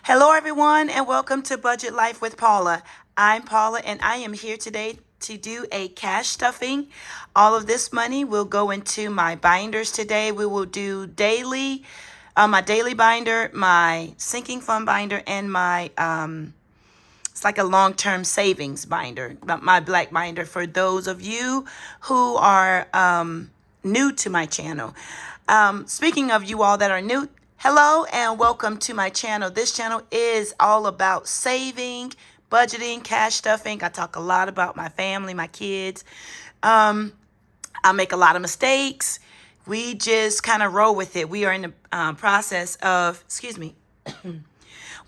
Hello, everyone, and welcome to Budget Life with Paula. I'm Paula, and I am here today to do a cash stuffing. All of this money will go into my binders today. We will do my daily binder, my sinking fund binder, and my it's like a long-term savings binder, my black binder for those of you who are new to my channel. Speaking of you all that are new, hello and welcome to my channel. This channel is all about saving, budgeting, cash stuffing. I talk a lot about my family, my kids. I make a lot of mistakes. We just kind of roll with it. We are in the process of,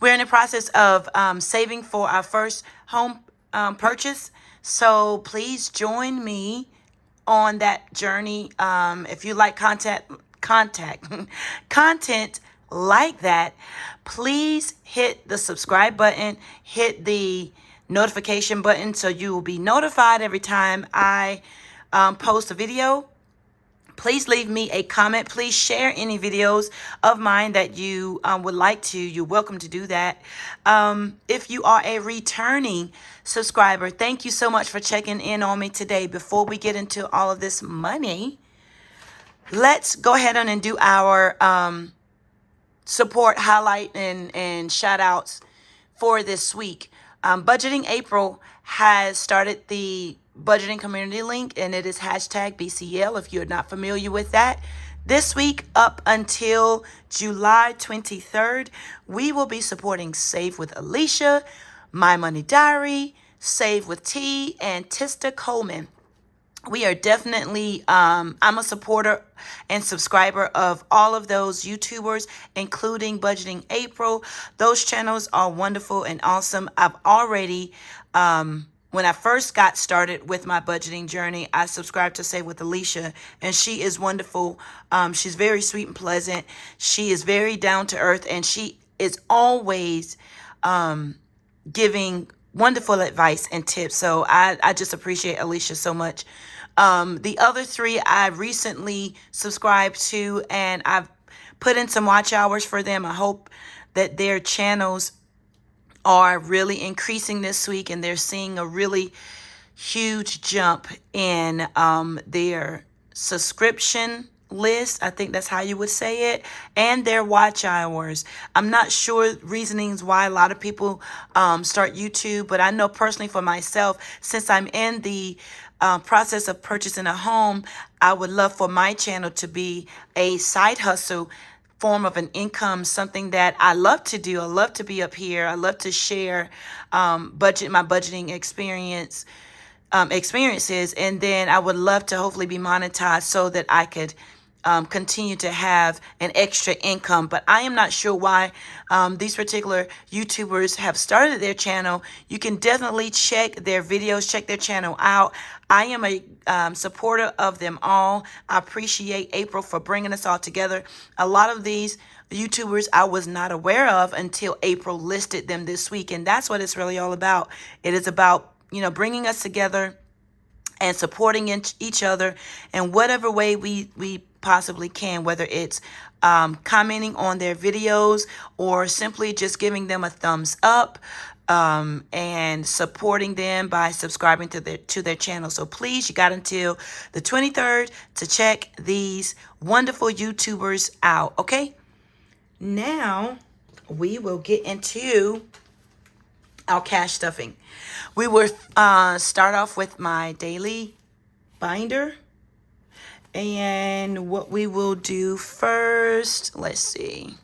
we're in the process of saving for our first home purchase. So please join me on that journey. If you like content like that, please hit the subscribe button, hit the notification button so you will be notified every time I post a video. Please leave me a comment. Please share any videos of mine that you would like to. You're welcome to do that. If you are a returning subscriber, thank you so much for checking in on me today. Before we get into all of this money, let's go ahead on and do our support highlight and shout outs for this week. Budgeting April has started the budgeting community link, and it is hashtag BCL if you're not familiar with that. This week up until July 23rd, we will be supporting Save with Alicia, My Money Diary, Save with T, and Tista Coleman. We are definitely, I'm a supporter and subscriber of all of those YouTubers, including Budgeting April. Those channels are wonderful and awesome. I've already, when I first got started with my budgeting journey, I subscribed to Save with Alicia, and she is wonderful. She's very sweet and pleasant. She is very down to earth, and she is always giving wonderful advice and tips. So I just appreciate Alicia so much. The other three I recently subscribed to, and I've put in some watch hours for them. I hope that their channels are really increasing this week, and they're seeing a really huge jump in their subscription list. I think that's how you would say it, and their watch hours. I'm not sure reasonings why a lot of people start YouTube, but I know personally for myself, since I'm in the process of purchasing a home, I would love for my channel to be a side hustle form of an income, something that I love to do. I love to be up here. I love to share my budgeting experiences, and then I would love to hopefully be monetized so that I could continue to have an extra income. But I am not sure why these particular YouTubers have started their channel. You can definitely check their videos, check their channel out. I am a supporter of them all. I appreciate April for bringing us all together. A lot of these YouTubers I was not aware of until April listed them this week, and that's what it's really all about. It is about, bringing us together and supporting each other in whatever way we possibly can, whether it's commenting on their videos or simply just giving them a thumbs up, and supporting them by subscribing to their channel. So please, you got until the 23rd to check these wonderful YouTubers out, okay? Now we will get into our cash stuffing. We will start off with my daily binder. And what we will do first, let's see.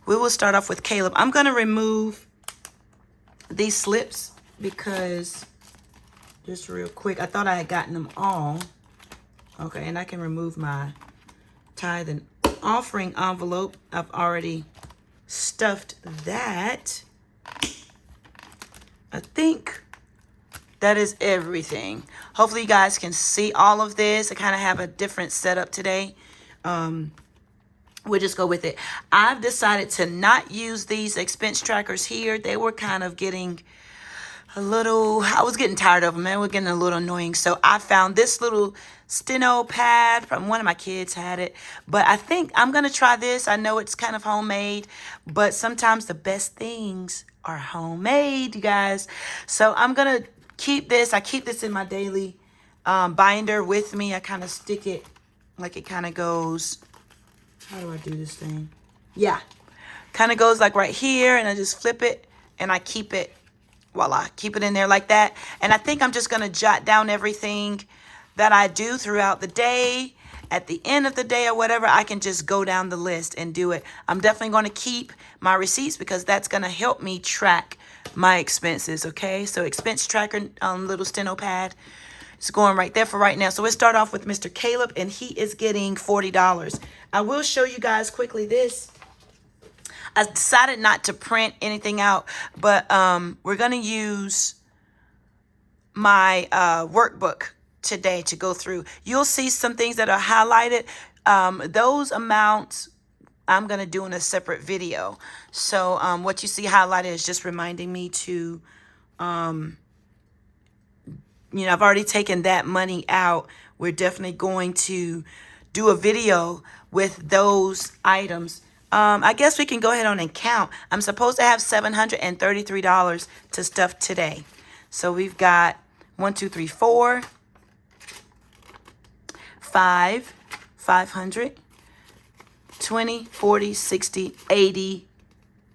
We will start off with Caleb. I'm going to remove these slips because, just real quick, I thought I had gotten them all. Okay, and I can remove my tithe and offering envelope. I've already stuffed that. I think that is everything. Hopefully you guys can see all of this. I kind of have a different setup today. We'll just go with it. I've decided to not use these expense trackers here. They were kind of getting I was getting tired of them, man. We're getting a little annoying. So I found this little steno pad from one of my kids had it. But I think I'm going to try this. I know it's kind of homemade, but sometimes the best things are homemade, you guys. So I'm going to keep this. I keep this in my daily binder with me. I kind of stick it like it kind of goes. How do I do this thing? Yeah. Kind of goes like right here, and I just flip it and I keep it. Voila, keep it in there like that. And I think I'm just going to jot down everything that I do throughout the day. At the end of the day or whatever, I can just go down the list and do it. I'm definitely going to keep my receipts because that's going to help me track my expenses, okay? So expense tracker, little steno pad. It's going right there for right now. So let's start off with Mr. Caleb, and he is getting $40. I will show you guys quickly this. I decided not to print anything out, but we're going to use my workbook today to go through. You'll see some things that are highlighted. Those amounts I'm going to do in a separate video. So what you see highlighted is just reminding me to, I've already taken that money out. We're definitely going to do a video with those items. I guess we can go ahead on and count. I'm supposed to have $733 to stuff today. So we've got 1, 2, 3, 4, 5, 500, 20, 40, 60, 80,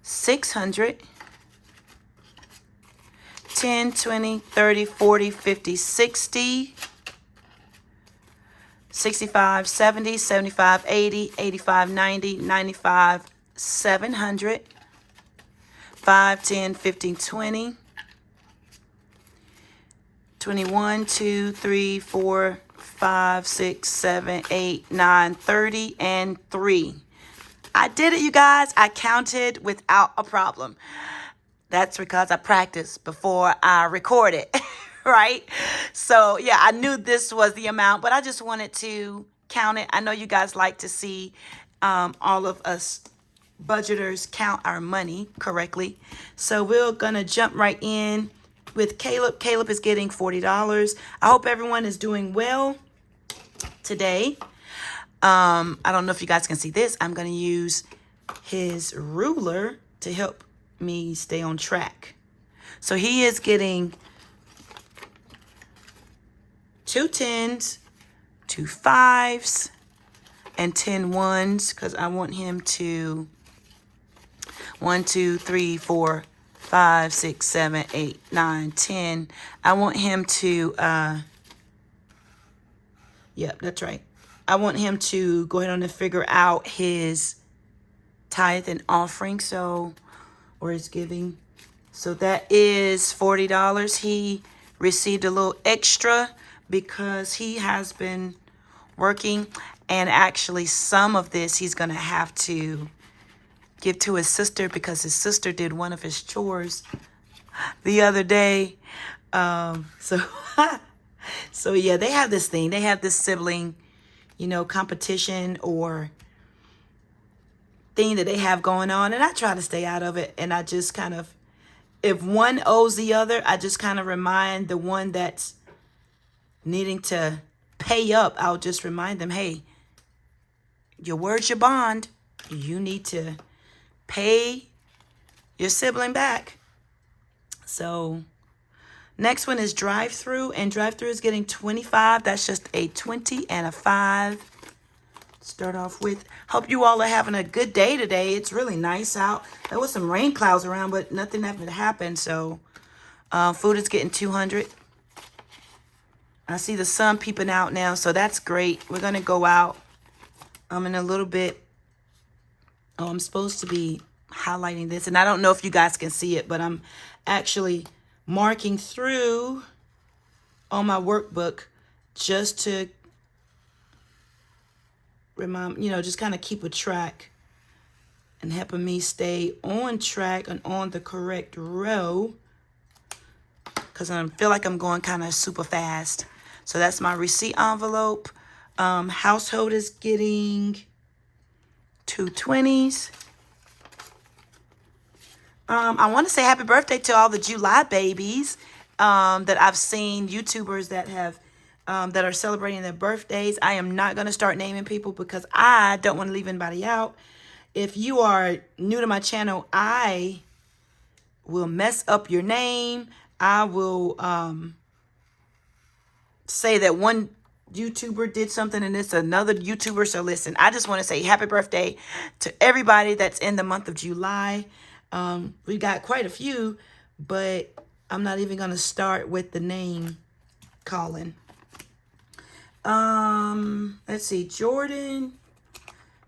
600, 10, 20, 30, 40, 50, 60, 65, 70, 75, 80, 85, 90, 95, 700, 5, 10, 15, 20, 21, 2, 3, 4, 5, 6, 7, 8, 9, 30, and 3. I did it, you guys. I counted without a problem. That's because I practiced before I recorded. Right? So, yeah, I knew this was the amount, but I just wanted to count it. I know you guys like to see all of us budgeters count our money correctly. So we're going to jump right in with Caleb. Caleb is getting $40. I hope everyone is doing well today. I don't know if you guys can see this. I'm going to use his ruler to help me stay on track. So he is getting 2 10s, 2 5s, and 10 1s because I want him to 1, 2, 3, 4, 5, 6, 7, 8, 9, 10. I want him to, yep, that's right. I want him to go ahead and figure out his tithe and offering, or his giving. So that is $40. He received a little extra because he has been working, and actually some of this he's going to have to give to his sister because his sister did one of his chores the other day. So yeah, they have this thing. They have this sibling, competition or thing that they have going on, and I try to stay out of it, and I just kind of, if one owes the other, I just kind of remind the one that's needing to pay up. I'll just remind them, hey, your word's your bond. You need to pay your sibling back. So next one is drive-through, and drive-through is getting 25. That's just a 20 and a 5. Start off with. Hope you all are having a good day today. It's really nice out. There was some rain clouds around, but nothing ever happened. So food is getting 200. I see the sun peeping out now, so that's great. We're going to go out in a little bit. Oh, I'm supposed to be highlighting this, and I don't know if you guys can see it, but I'm actually marking through on my workbook just to remind, just kind of keep a track and helping me stay on track and on the correct row because I feel like I'm going kind of super fast. So that's my receipt envelope. Household is getting 2 20s. I want to say happy birthday to all the July babies that I've seen, YouTubers that have that are celebrating their birthdays. I am not going to start naming people because I don't want to leave anybody out. If you are new to my channel, I will mess up your name. I will say that one YouTuber did something and it's another YouTuber. So listen, I just want to say happy birthday to everybody that's in the month of July. We got quite a few, but I'm not even going to start with the name calling. Let's see, Jordan,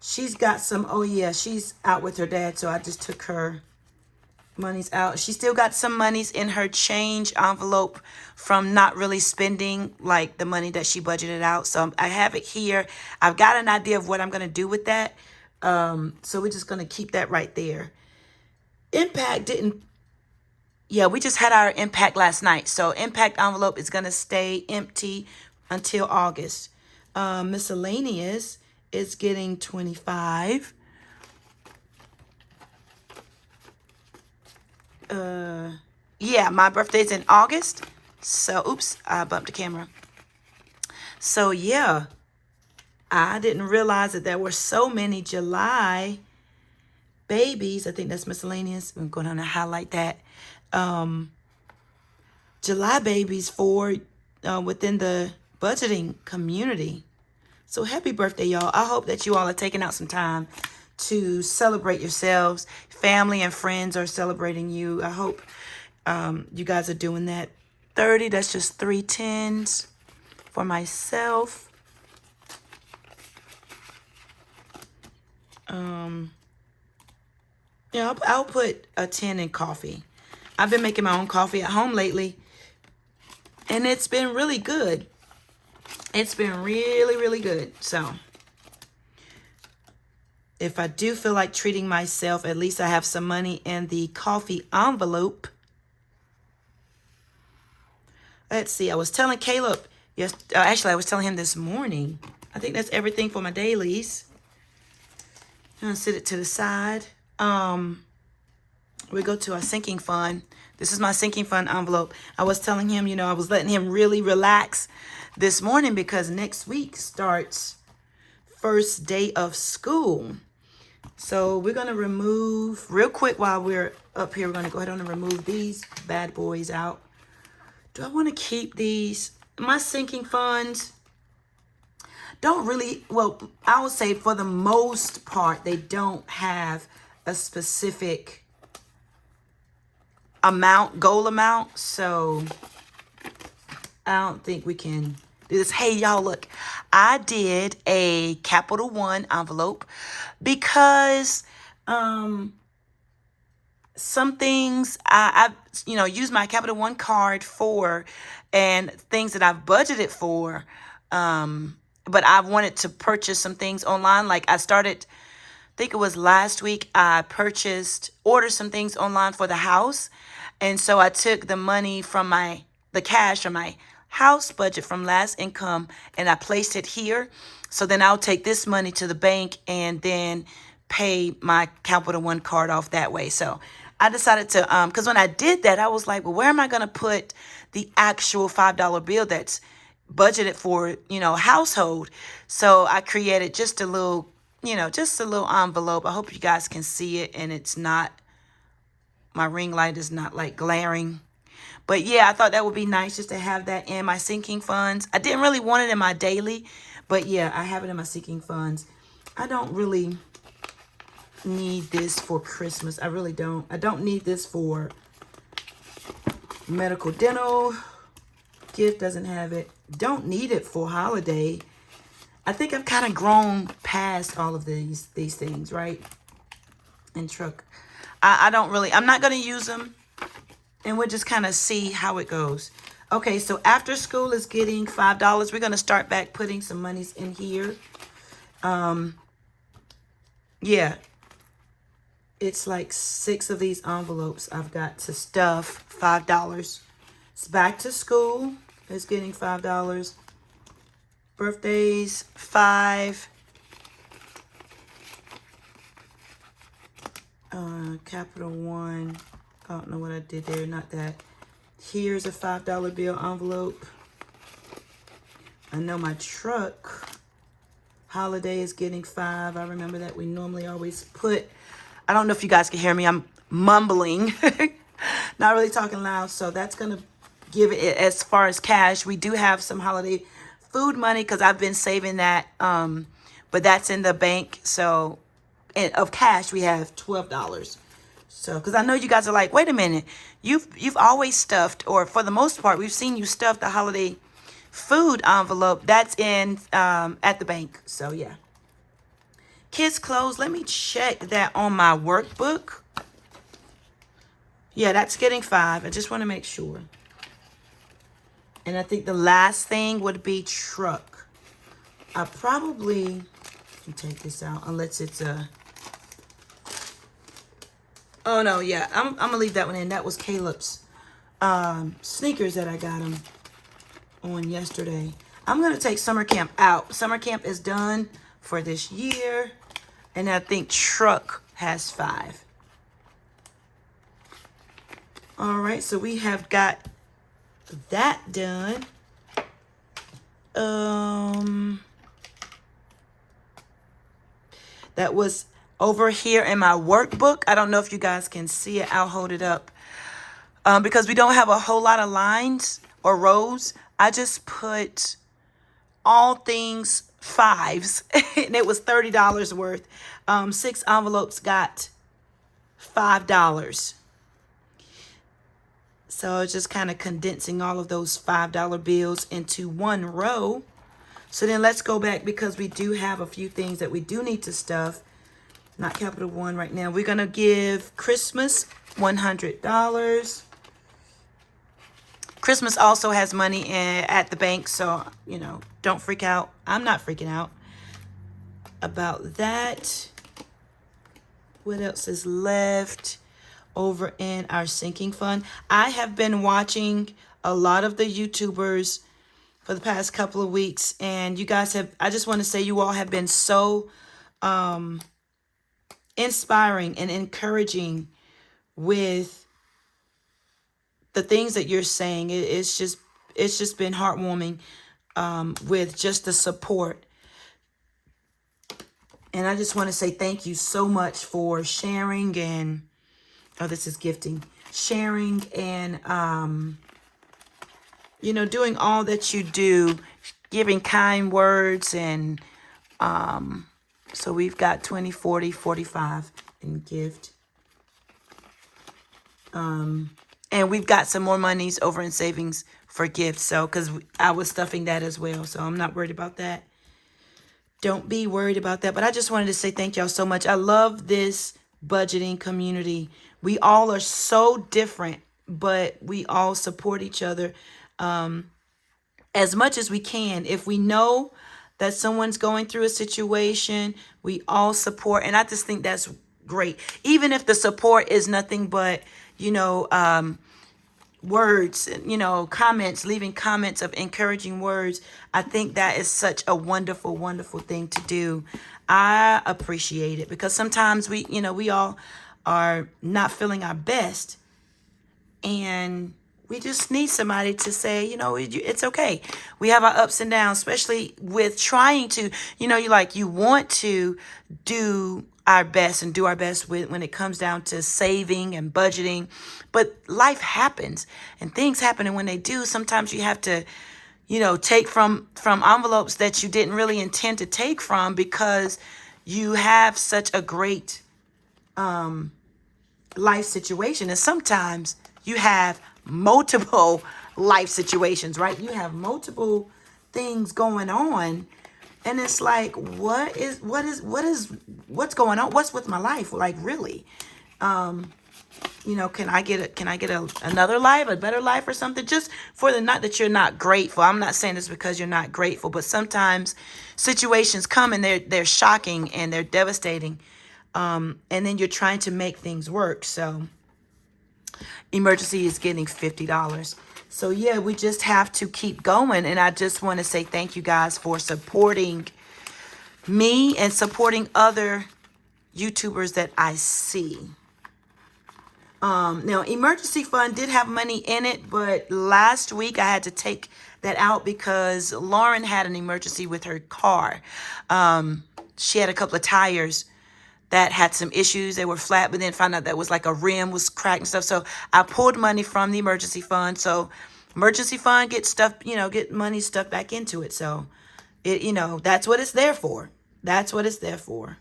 she's got some, oh yeah, she's out with her dad. So I just took her money's out. She still got some monies in her change envelope from not really spending like the money that she budgeted out. So I have it here. I've got an idea of what I'm going to do with that. So we're just going to keep that right there. Impact didn't, yeah, we just had our impact last night. So impact envelope is going to stay empty until August. Miscellaneous is getting 25. Yeah, my birthday's in August. So, oops, I bumped the camera. So, yeah, I didn't realize that there were so many July babies. I think that's miscellaneous. I'm going to highlight that. July babies for within the budgeting community. So, happy birthday, y'all. I hope that you all are taking out some time to celebrate yourselves. Family and friends are celebrating you. I hope you guys are doing that. 30, that's just 3 10s for myself. Yeah, I'll put a 10 in coffee. I've been making my own coffee at home lately, and it's been really good. It's been really, really good. So if I do feel like treating myself, at least I have some money in the coffee envelope. Let's see. I was telling Caleb, yes, actually I was telling him this morning. I think that's everything for my dailies. I'm going to sit it to the side. We go to our sinking fund. This is my sinking fund envelope. I was telling him, I was letting him really relax this morning because next week starts first day of school. So we're going to remove, real quick while we're up here, we're going to go ahead and remove these bad boys out. Do I want to keep these? My sinking funds don't really, well, I would say for the most part, they don't have a specific amount, goal amount. So I don't think we can do this. Hey, y'all, look, I did a Capital One envelope because some things I've used my Capital One card for and things that I've budgeted for. But I wanted to purchase some things online. Like I think it was last week, I ordered some things online for the house. And so I took the money from the cash from my house budget from last income and I placed it here. So then I'll take this money to the bank and then pay my Capital One card off that way. So I decided to, because when I did that, I was like, well, where am I going to put the actual $5 bill that's budgeted for, household? So I created just a little, just a little envelope. I hope you guys can see it and it's not, my ring light is not like glaring. But yeah, I thought that would be nice just to have that in my sinking funds. I didn't really want it in my daily, but yeah, I have it in my sinking funds. I don't really need this for Christmas. I really don't. I don't need this for medical dental. Gift doesn't have it. Don't need it for holiday. I think I've kind of grown past all of these things, right? And truck. I don't really, I'm not going to use them. And we'll just kind of see how it goes. Okay, so after school is getting $5. We're going to start back putting some monies in here. Yeah. It's like 6 of these envelopes I've got to stuff $5. It's back to school. It's getting $5. Birthdays, 5. Capital One. I don't know what I did there. Not that. Here's a $5 bill envelope. I know my truck holiday is getting 5. I remember that we normally always put. I don't know if you guys can hear me. I'm mumbling. Not really talking loud. So that's going to give it as far as cash. We do have some holiday food money because I've been saving that. But that's in the bank. So of cash, we have $12. So, because I know you guys are like, wait a minute, you've always stuffed, or for the most part, we've seen you stuff the holiday food envelope. That's in at the bank. So yeah. Kids clothes. Let me check that on my workbook. Yeah, that's getting 5. I just want to make sure. And I think the last thing would be truck. I probably can take this out unless it's a. Oh no, yeah, I'm gonna leave that one in. That was Caleb's sneakers that I got him on yesterday. I'm gonna take summer camp out. Summer camp is done for this year, and I think truck has 5. All right, so we have got that done. That was over here in my workbook. I don't know if you guys can see it. I'll hold it up. Because we don't have a whole lot of lines or rows, I just put all things 5s. And it was $30 worth. 6 envelopes got $5. So it's just kind of condensing all of those $5 bills into one row. So then let's go back because we do have a few things that we do need to stuff. Not Capital One right now. We're going to give Christmas $100. Christmas also has money at the bank. So, you know, don't freak out. I'm not freaking out about that. What else is left over in our sinking fund? I have been watching a lot of the YouTubers for the past couple of weeks. And you guys have, I just want to say you all have been so inspiring and encouraging with the things that you're saying. It's just been heartwarming with just the support. And I just want to say thank you so much for sharing and, oh, this is gifting, sharing and, you know, doing all that you do, giving kind words. And so we've got 20, 40, 45 in gift. And we've got some more monies over in savings for gifts. So, because I was stuffing that as well. So I'm not worried about that. Don't be worried about that. But I just wanted to say thank y'all so much. I love this budgeting community. We all are so different, but we all support each other as much as we can. If we know that someone's going through a situation, we all support. And I just think that's great. Even if the support is nothing but, you know, words, you know, comments, leaving comments of encouraging words. I think that is such a wonderful, wonderful thing to do. I appreciate it because sometimes we, you know, we all are not feeling our best and we just need somebody to say, you know, it's okay. We have our ups and downs, especially with trying to, you know, you want to do our best and do our best when it comes down to saving and budgeting. But life happens and things happen. And when they do, sometimes you have to, you know, take from envelopes that you didn't really intend to take from because you have such a great life situation. And sometimes you have multiple life situations, right? You have multiple things going on. And it's like, what's going on? What's with my life? Like, really? You know, can I get another life, a better life or something? Just for the, not that you're not grateful. I'm not saying this because you're not grateful, but sometimes situations come and they're shocking and they're devastating. And then you're trying to make things work. So emergency is getting $50. So yeah, we just have to keep going. And I just want to say thank you guys for supporting me and supporting other YouTubers that I see. Now, emergency fund did have money in it, but last week I had to take that out because Lauren had an emergency with her car. She had a couple of tires that had some issues. They were flat, but then found out that was like a rim was cracked and stuff. So I pulled money from the emergency fund. So emergency fund get stuff, get money stuff back into it. So that's what it's there for. That's what it's there for.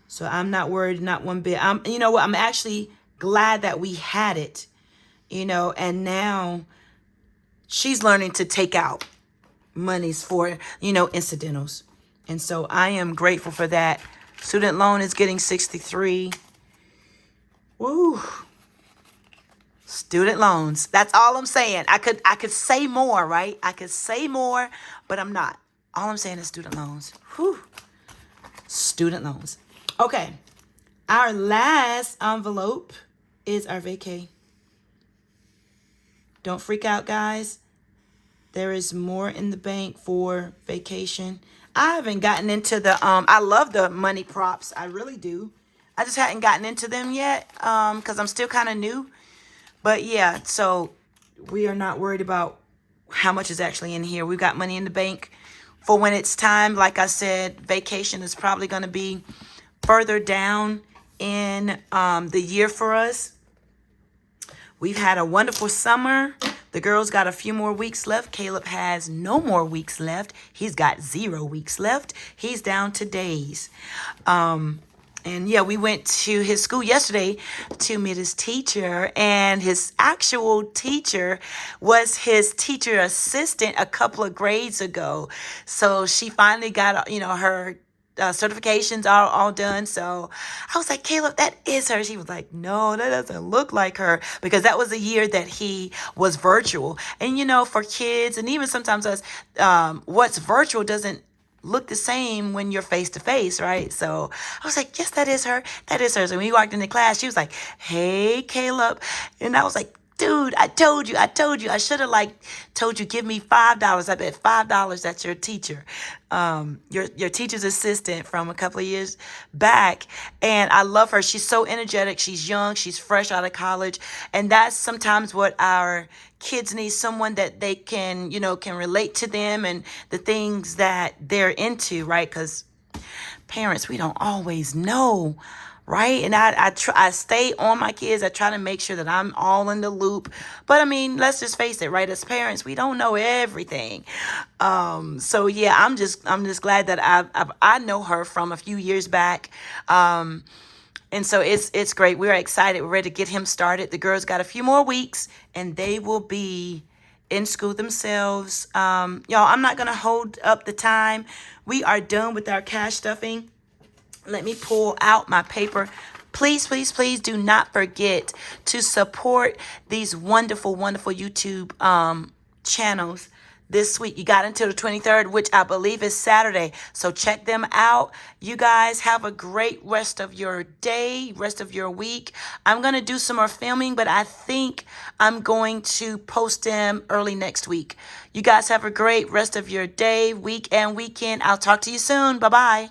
So I'm not worried, not one bit. You know what? I'm actually glad that we had it, and now she's learning to take out monies for, incidentals. And so I am grateful for that. Student loan is getting 63. Woo. Student loans. That's all I'm saying. I could say more, right? I could say more, but I'm not. All I'm saying is student loans. Whew. Student loans. Okay. Our last envelope is our vacay. Don't freak out, guys. There is more in the bank for vacation. I haven't gotten into the I love the money props. I really do. I just hadn't gotten into them yet because I'm still kind of new. But yeah, so we are not worried about how much is actually in here. We've got money in the bank for when it's time. Like I said, vacation is probably going to be further down in the year for us. We've had a wonderful summer. The girls got a few more weeks left. Caleb has no more weeks left. He's got 0 weeks left. He's down to days. And yeah, we went to his school yesterday to meet his teacher, and his actual teacher was his teacher assistant a couple of grades ago. So she finally got, her certifications are all done. So I was like, Caleb, that is her. She was like, no, that doesn't look like her, because that was a year that he was virtual. And for kids, and even sometimes us, what's virtual doesn't look the same when you're face to face, right? So I was like, yes, that is her. That is her. So when we walked into class, she was like, hey, Caleb. And I was like, dude, I told you. I should have told you, give me $5. I bet $5 that's your teacher, your teacher's assistant from a couple of years back. And I love her. She's so energetic. She's young. She's fresh out of college. And that's sometimes what our kids need, someone that they can relate to them and the things that they're into, right? Because parents, we don't always know, right? And I stay on my kids. I try to make sure that I'm all in the loop. But I mean, let's just face it, right? As parents, we don't know everything. So yeah, I'm just glad that I know her from a few years back. And so it's great. We're excited. We're ready to get him started. The girls got a few more weeks, and they will be in school themselves. Y'all, I'm not going to hold up the time. We are done with our cash stuffing. Let me pull out my paper. Please, please, please do not forget to support these wonderful, wonderful YouTube channels this week. You got until the 23rd, which I believe is Saturday. So check them out. You guys have a great rest of your day, rest of your week. I'm going to do some more filming, but I think I'm going to post them early next week. You guys have a great rest of your day, week, and weekend. I'll talk to you soon. Bye-bye.